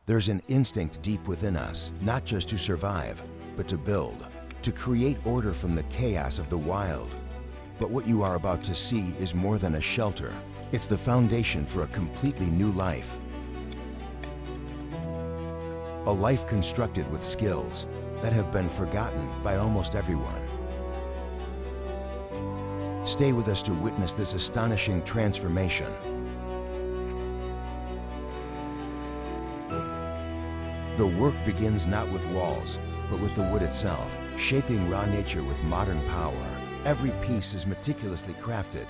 There's an instinct deep within us, not just to survive, but to build, to create order from the chaos of the wild. But what you are about to see is more than a shelter. It's the foundation for a completely new life. A life constructed with skills that have been forgotten by almost everyone. Stay with us to witness this astonishing transformation. The work begins not with walls, but with the wood itself, shaping raw nature with modern power. Every piece is meticulously crafted,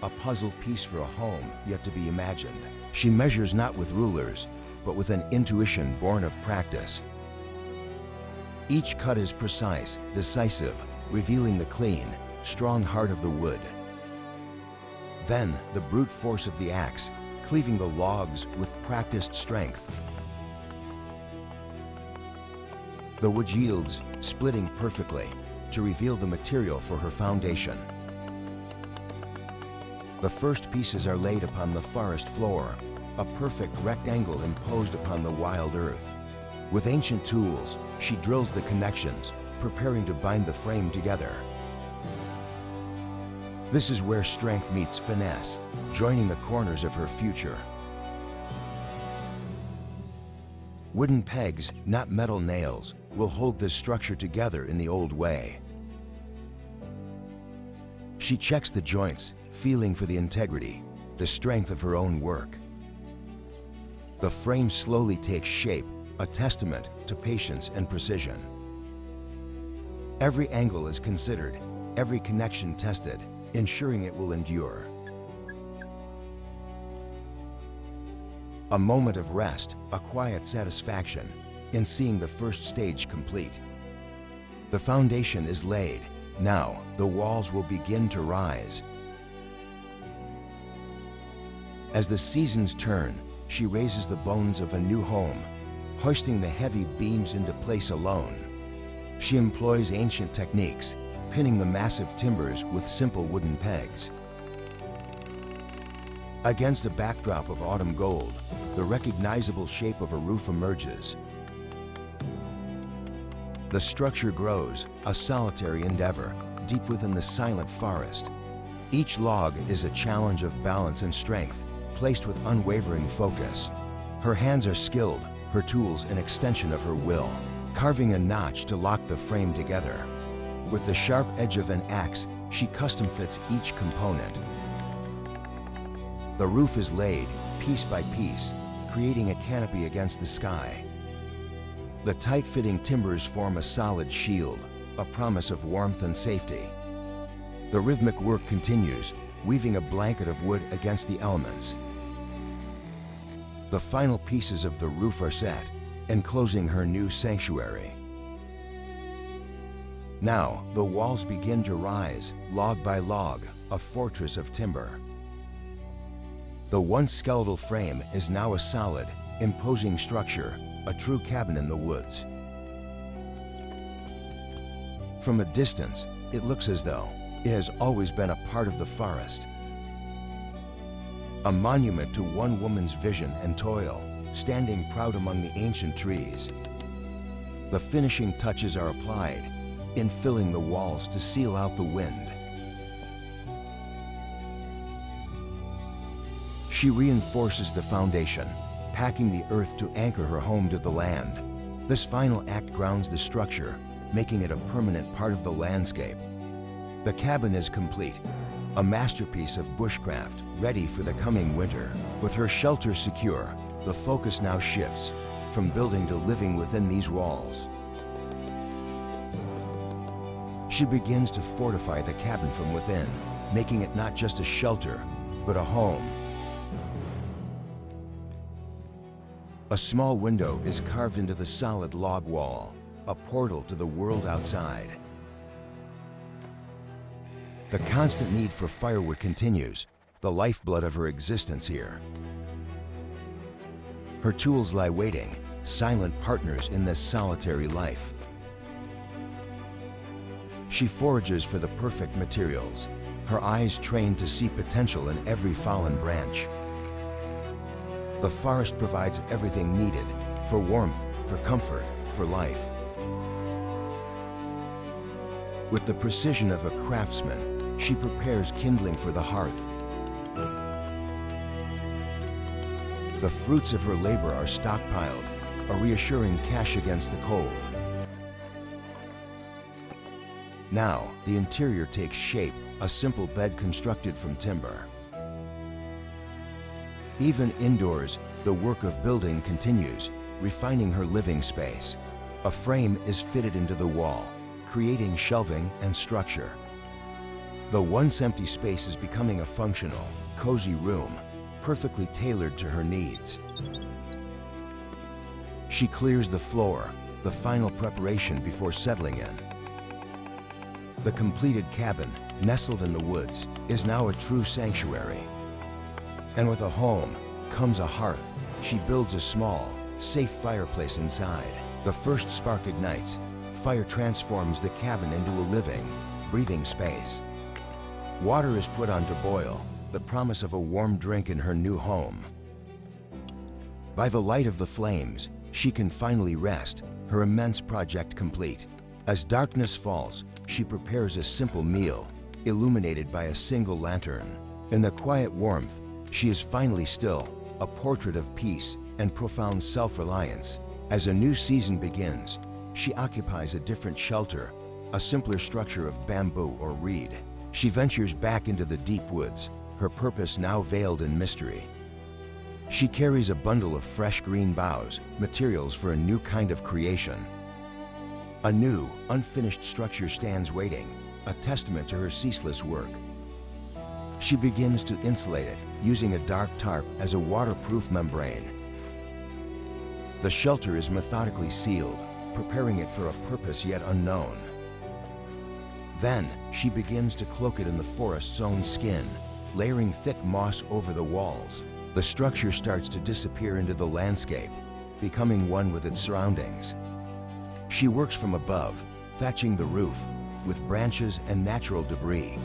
a puzzle piece for a home yet to be imagined. She measures not with rulers, but with an intuition born of practice. Each cut is precise, decisive, revealing the clean, strong heart of the wood. Then, the brute force of the axe, cleaving the logs with practiced strength. The wood yields, splitting perfectly, to reveal the material for her foundation. The first pieces are laid upon the forest floor, a perfect rectangle imposed upon the wild earth. With ancient tools, she drills the connections, preparing to bind the frame together. This is where strength meets finesse, joining the corners of her future. Wooden pegs, not metal nails, will hold this structure together in the old way. She checks the joints, feeling for the integrity, the strength of her own work. The frame slowly takes shape, a testament to patience and precision. Every angle is considered, every connection tested, ensuring it will endure. A moment of rest, a quiet satisfaction in seeing the first stage complete. The foundation is laid. Now, the walls will begin to rise. As the seasons turn, she raises the bones of a new home, hoisting the heavy beams into place alone. She employs ancient techniques, pinning the massive timbers with simple wooden pegs. Against a backdrop of autumn gold, the recognizable shape of a roof emerges. The structure grows, a solitary endeavor, deep within the silent forest. Each log is a challenge of balance and strength, placed with unwavering focus. Her hands are skilled, her tools an extension of her will, carving a notch to lock the frame together. With the sharp edge of an axe, she custom fits each component. The roof is laid, piece by piece, creating a canopy against the sky. The tight-fitting timbers form a solid shield, a promise of warmth and safety. The rhythmic work continues, weaving a blanket of wood against the elements. The final pieces of the roof are set, enclosing her new sanctuary. Now, the walls begin to rise, log by log, a fortress of timber. The once skeletal frame is now a solid, imposing structure, a true cabin in the woods. From a distance, it looks as though it has always been a part of the forest. A monument to one woman's vision and toil, standing proud among the ancient trees. The finishing touches are applied, infilling the walls to seal out the wind. She reinforces the foundation, packing the earth to anchor her home to the land. This final act grounds the structure, making it a permanent part of the landscape. The cabin is complete, a masterpiece of bushcraft, ready for the coming winter. With her shelter secure, the focus now shifts, from building to living within these walls. She begins to fortify the cabin from within, making it not just a shelter, but a home. A small window is carved into the solid log wall, a portal to the world outside. The constant need for firewood continues, the lifeblood of her existence here. Her tools lie waiting, silent partners in this solitary life. She forages for the perfect materials, her eyes trained to see potential in every fallen branch. The forest provides everything needed, for warmth, for comfort, for life. With the precision of a craftsman, she prepares kindling for the hearth. The fruits of her labor are stockpiled, a reassuring cache against the cold. Now, the interior takes shape, a simple bed constructed from timber. Even indoors, the work of building continues, refining her living space. A frame is fitted into the wall, creating shelving and structure. The once empty space is becoming a functional, cozy room, perfectly tailored to her needs. She clears the floor, the final preparation before settling in. The completed cabin, nestled in the woods, is now a true sanctuary. And with a home comes a hearth. She builds a small, safe fireplace inside. The first spark ignites. Fire transforms the cabin into a living, breathing space. Water is put on to boil, the promise of a warm drink in her new home. By the light of the flames, she can finally rest, her immense project complete. As darkness falls, she prepares a simple meal, illuminated by a single lantern. In the quiet warmth, she is finally still, a portrait of peace and profound self-reliance. As a new season begins, she occupies a different shelter, a simpler structure of bamboo or reed. She ventures back into the deep woods, her purpose now veiled in mystery. She carries a bundle of fresh green boughs, materials for a new kind of creation. A new, unfinished structure stands waiting, a testament to her ceaseless work. She begins to insulate it, using a dark tarp as a waterproof membrane. The shelter is methodically sealed, preparing it for a purpose yet unknown. Then, she begins to cloak it in the forest's own skin, layering thick moss over the walls. The structure starts to disappear into the landscape, becoming one with its surroundings. She works from above, thatching the roof with branches and natural debris.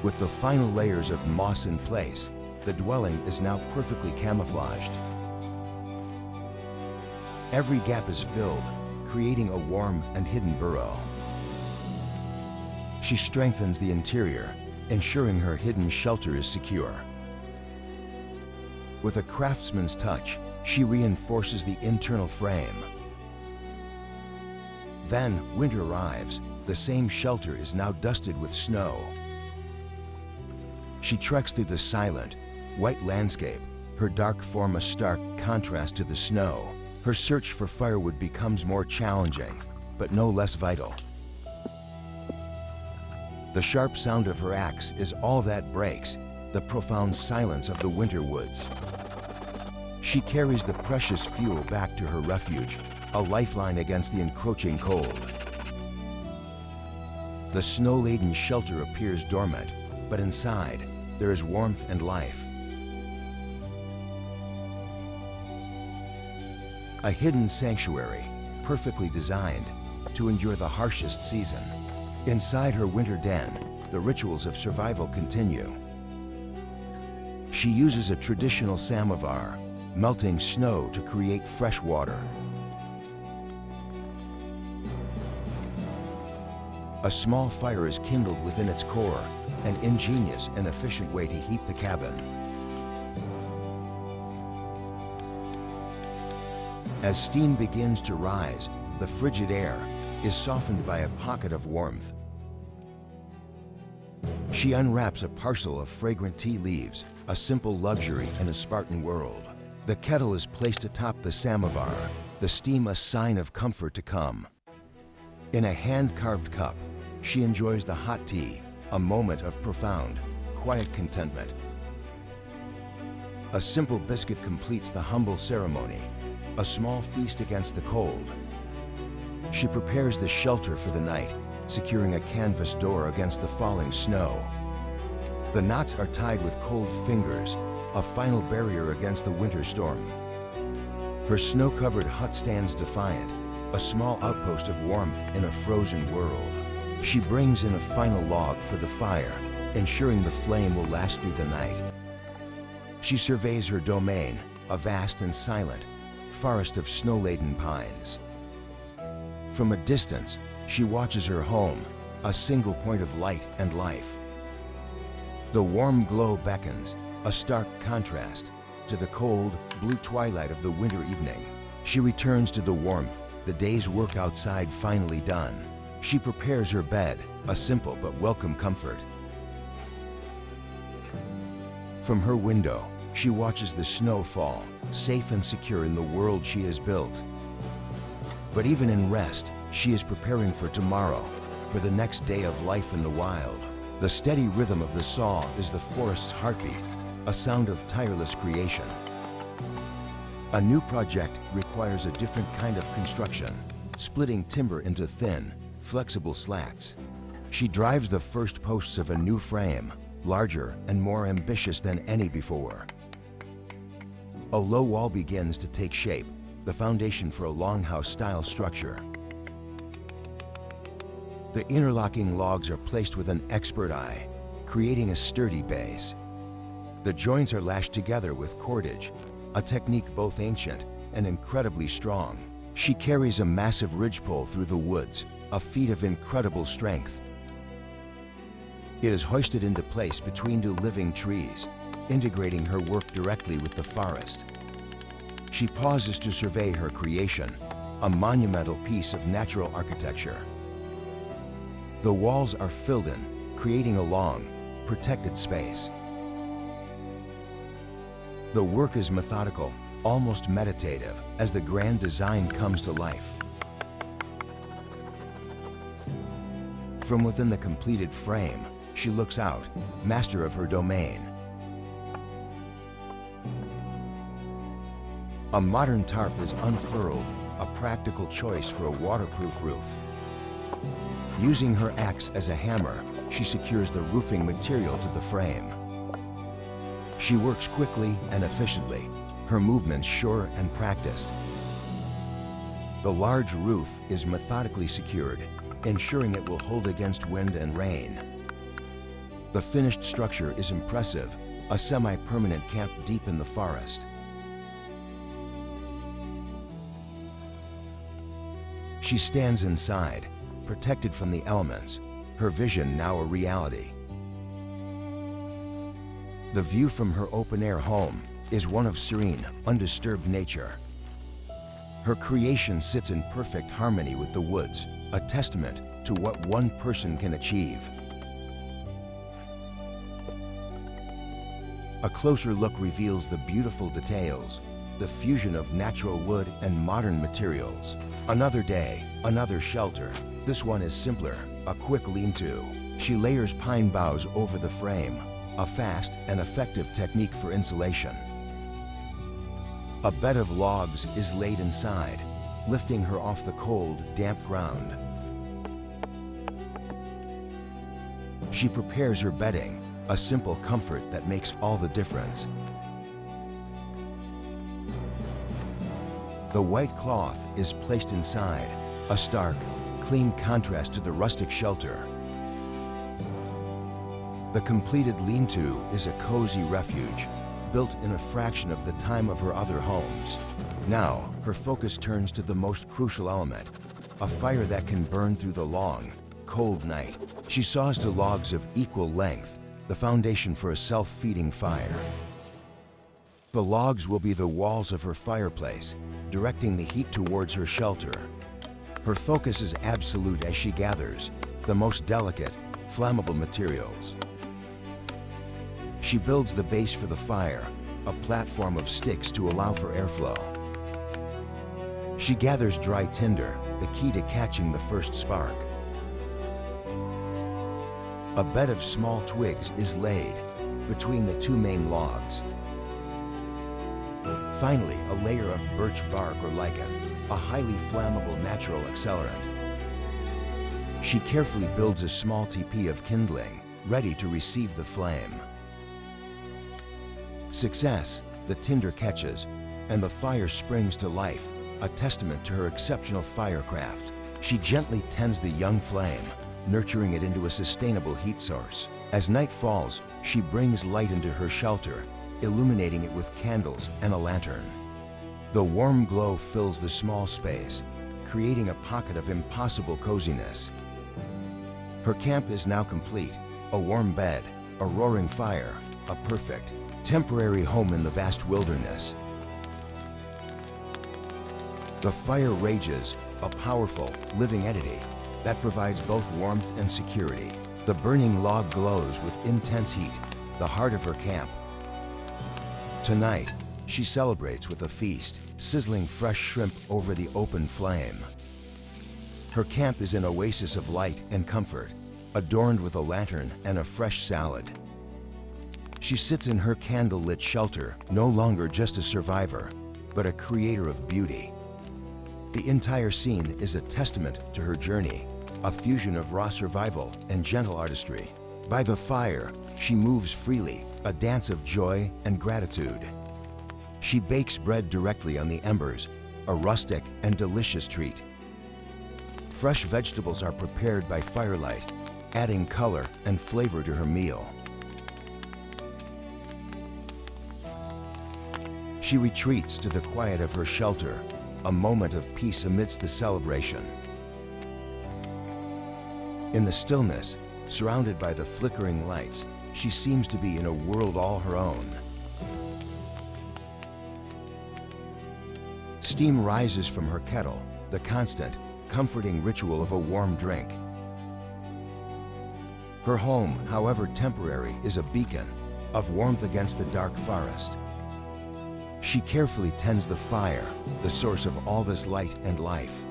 With the final layers of moss in place, the dwelling is now perfectly camouflaged. Every gap is filled, creating a warm and hidden burrow. She strengthens the interior, ensuring her hidden shelter is secure. With a craftsman's touch, she reinforces the internal frame. Then, winter arrives. The same shelter is now dusted with snow. She treks through the silent, white landscape, her dark form a stark contrast to the snow. Her search for firewood becomes more challenging, but no less vital. The sharp sound of her axe is all that breaks the profound silence of the winter woods. She carries the precious fuel back to her refuge, a lifeline against the encroaching cold. The snow-laden shelter appears dormant, but inside, there is warmth and life. A hidden sanctuary, perfectly designed to endure the harshest season. Inside her winter den, the rituals of survival continue. She uses a traditional samovar, melting snow to create fresh water. A small fire is kindled within its core, an ingenious and efficient way to heat the cabin. As steam begins to rise, the frigid air is softened by a pocket of warmth. She unwraps a parcel of fragrant tea leaves, a simple luxury in a Spartan world. The kettle is placed atop the samovar, the steam a sign of comfort to come. In a hand-carved cup, she enjoys the hot tea, a moment of profound, quiet contentment. A simple biscuit completes the humble ceremony, a small feast against the cold. She prepares the shelter for the night, securing a canvas door against the falling snow. The knots are tied with cold fingers, a final barrier against the winter storm. Her snow-covered hut stands defiant, a small outpost of warmth in a frozen world. She brings in a final log for the fire, ensuring the flame will last through the night. She surveys her domain, a vast and silent forest of snow-laden pines. From a distance, she watches her home, a single point of light and life. The warm glow beckons, a stark contrast to the cold, blue twilight of the winter evening. She returns to the warmth, the day's work outside finally done. She prepares her bed, a simple but welcome comfort. From her window, she watches the snow fall, safe and secure in the world she has built. But even in rest, she is preparing for tomorrow, for the next day of life in the wild. The steady rhythm of the saw is the forest's heartbeat, a sound of tireless creation. A new project requires a different kind of construction, splitting timber into thin, flexible slats. She drives the first posts of a new frame, larger and more ambitious than any before. A low wall begins to take shape, the foundation for a longhouse-style structure. The interlocking logs are placed with an expert eye, creating a sturdy base. The joints are lashed together with cordage, a technique both ancient and incredibly strong. She carries a massive ridgepole through the woods, a feat of incredible strength. It is hoisted into place between two living trees, integrating her work directly with the forest. She pauses to survey her creation, a monumental piece of natural architecture. The walls are filled in, creating a long, protected space. The work is methodical, almost meditative, as the grand design comes to life. From within the completed frame, she looks out, master of her domain. A modern tarp is unfurled, a practical choice for a waterproof roof. Using her axe as a hammer, she secures the roofing material to the frame. She works quickly and efficiently, her movements sure and practiced. The large roof is methodically secured, ensuring it will hold against wind and rain. The finished structure is impressive, a semi-permanent camp deep in the forest. She stands inside, protected from the elements, her vision now a reality. The view from her open-air home is one of serene, undisturbed nature. Her creation sits in perfect harmony with the woods, a testament to what one person can achieve. A closer look reveals the beautiful details, the fusion of natural wood and modern materials. Another day, another shelter. This one is simpler, a quick lean-to. She layers pine boughs over the frame, a fast and effective technique for insulation. A bed of logs is laid inside, lifting her off the cold, damp ground. She prepares her bedding, a simple comfort that makes all the difference. The white cloth is placed inside, a stark, clean contrast to the rustic shelter. The completed lean-to is a cozy refuge, built in a fraction of the time of her other homes. Now, her focus turns to the most crucial element, a fire that can burn through the long, cold night. She saws to logs of equal length, the foundation for a self-feeding fire. The logs will be the walls of her fireplace, directing the heat towards her shelter. Her focus is absolute as she gathers the most delicate, flammable materials. She builds the base for the fire, a platform of sticks to allow for airflow. She gathers dry tinder, the key to catching the first spark. A bed of small twigs is laid between the two main logs. Finally, a layer of birch bark or lichen, a highly flammable natural accelerant. She carefully builds a small teepee of kindling, ready to receive the flame. Success, the tinder catches, and the fire springs to life, a testament to her exceptional firecraft. She gently tends the young flame, nurturing it into a sustainable heat source. As night falls, she brings light into her shelter, illuminating it with candles and a lantern. The warm glow fills the small space, creating a pocket of impossible coziness. Her camp is now complete, a warm bed, a roaring fire, a perfect, temporary home in the vast wilderness. The fire rages, a powerful, living entity that provides both warmth and security. The burning log glows with intense heat, the heart of her camp. Tonight, she celebrates with a feast, sizzling fresh shrimp over the open flame. Her camp is an oasis of light and comfort, adorned with a lantern and a fresh salad. She sits in her candle-lit shelter, no longer just a survivor, but a creator of beauty. The entire scene is a testament to her journey, a fusion of raw survival and gentle artistry. By the fire, she moves freely, a dance of joy and gratitude. She bakes bread directly on the embers, a rustic and delicious treat. Fresh vegetables are prepared by firelight, adding color and flavor to her meal. She retreats to the quiet of her shelter, a moment of peace amidst the celebration. In the stillness, surrounded by the flickering lights, she seems to be in a world all her own. Steam rises from her kettle, the constant, comforting ritual of a warm drink. Her home, however temporary, is a beacon of warmth against the dark forest. She carefully tends the fire, the source of all this light and life.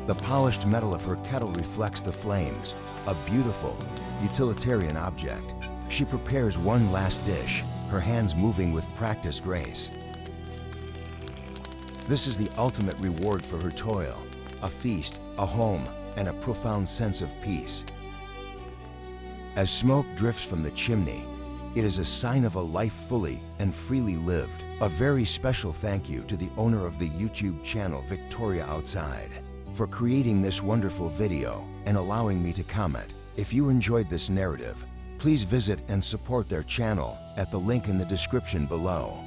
The polished metal of her kettle reflects the flames, a beautiful, utilitarian object. She prepares one last dish, her hands moving with practiced grace. This is the ultimate reward for her toil, a feast, a home, and a profound sense of peace. As smoke drifts from the chimney, it is a sign of a life fully and freely lived. A very special thank you to the owner of the YouTube channel Victoria Outside for creating this wonderful video and allowing me to comment. If you enjoyed this narrative, please visit and support their channel at the link in the description below.